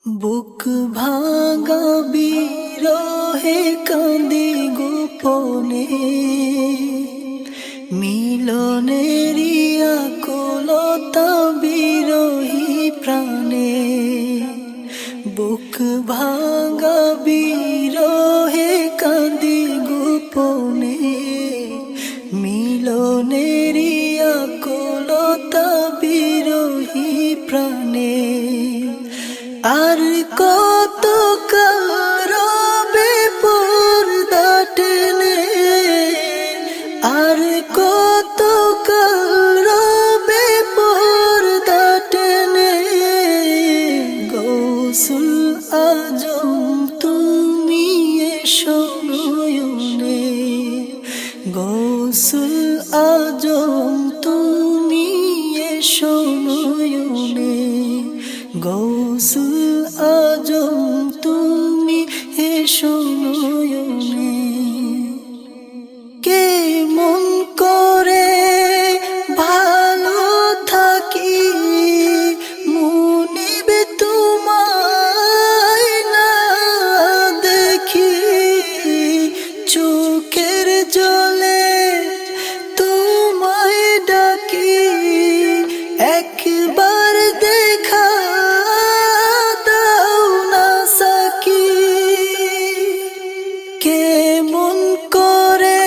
বুক ভাঙা বিরহে কাঁদি গোপনে, মিলনেরি আকুলতা বিরহী প্রাণে। বুক ভাঙা বিরহে কাঁদি গোপনে, মিলনেরি আকুলতা বিরহী প্রাণে। আর কত কারবে পর্দা টেনে, আর কত কারবে পর্দা টেনে। গৌসুল আজম তুমি এসো নয়নে, গৌসুল আজম তুমি এসো নয়নে। গৌসুল আজম তুমি এসো নয়নে। কে মন করে ভালো থাকি, মুনিবে তোমায় না দেখি। চোখের জলে তোমায় ডাকি, একবার দেখা দাও না সাকি। কে মন করে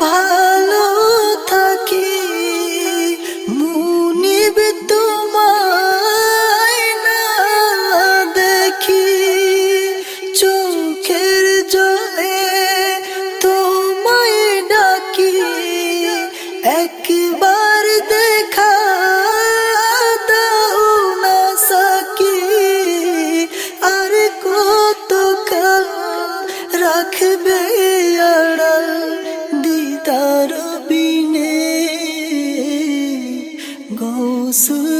ভালো থাকি, মুনিব তোমায় না দেখি। চোখের জলে তোমায় ডাকি, একবার দেখা দাও না সাকি। আর কতকাল রাখবে আড়াল দিদার বিনে। গৌসুল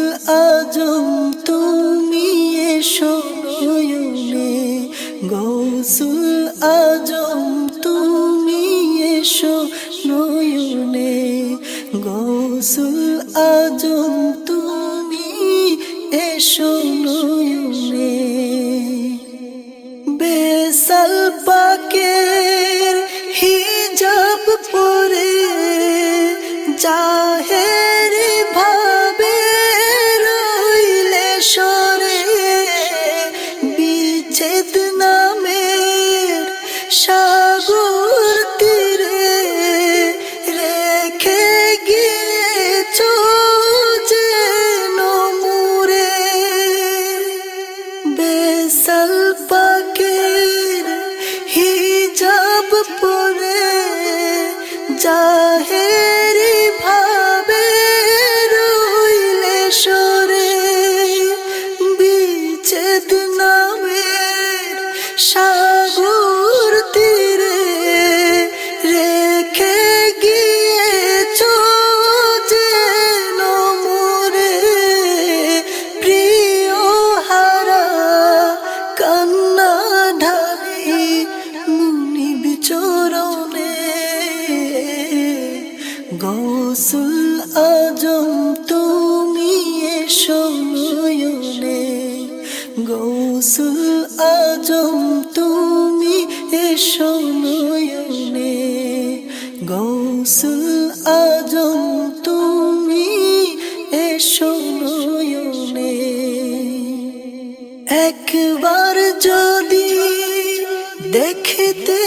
আজম তুমি এসো নয়নে, গৌসুল আজম তুমি এসো নয়নে। গৌসুল আজম তুমি এসো নয়নে। বেসাল পাকের হিজাব পরে জাহের ভাবে রইলে সরে। বিচ্ছেদ নামের সাগর তীরে রেখে গিয়েছো যেন মুরে। বেসাল পাকের হিজাব পরে জাহেরি ভাবে রইলে সরে। বিচ্ছেদ নামের সাগর তীরে রেখে গিয়েছো যেন মোরে। প্রিয় হারা কান্না ঢালি মুনিব চরণে। গৌসুল আজম তুমি এসো নয়নে, গৌসুল আজম তুমি এসো নয়নে। গৌসুল আজম তুমি এসো নয়নে। একবার যদি দেখতে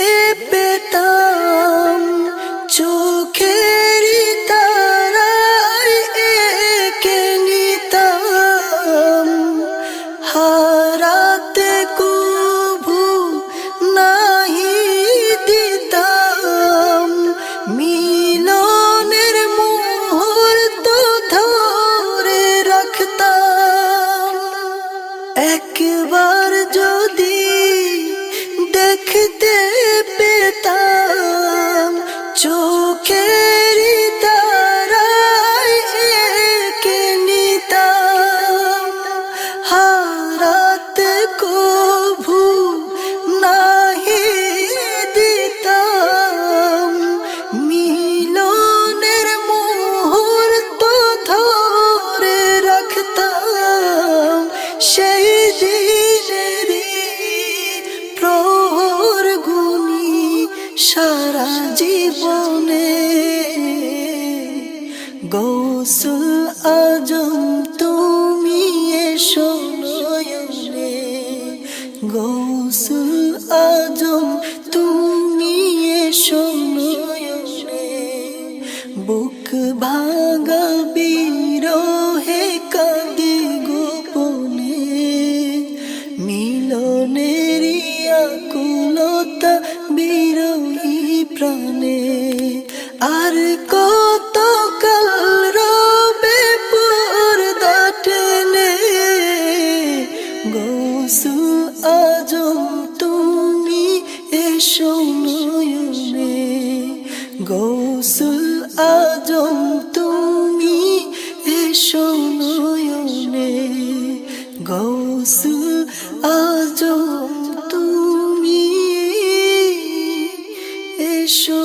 পেতাম চোখের তারায় এঁকে নিতাম। হারাতে কভু নাহি দিতাম, মিলনের মুহূর্ত ধরে রাখতাম। একবার যদি দেখতে পেতাম চোখের তারায় এঁকে নিতাম। হারাতে কভু নাহি দিতাম, মিলনের মুহূর্ত ধরে রাখতাম। সেই দিন সারা জীবনে। গৌসুল আজম তুমি এসো নয়নে, গৌসুল আজম তুমি এসো নয়নে। বুক ভাঙা বিরহে কাঁদে গোপনে, মিলনেরই আকুলতা বিরহী প্রাণে। আর কত কাল রবে পর্দা টেনে, গৌসুল আজম তুমি এসো নয়নে, গৌসুল আজম তুমি এসো নয়নে, গৌসুল আজম তুমি এসো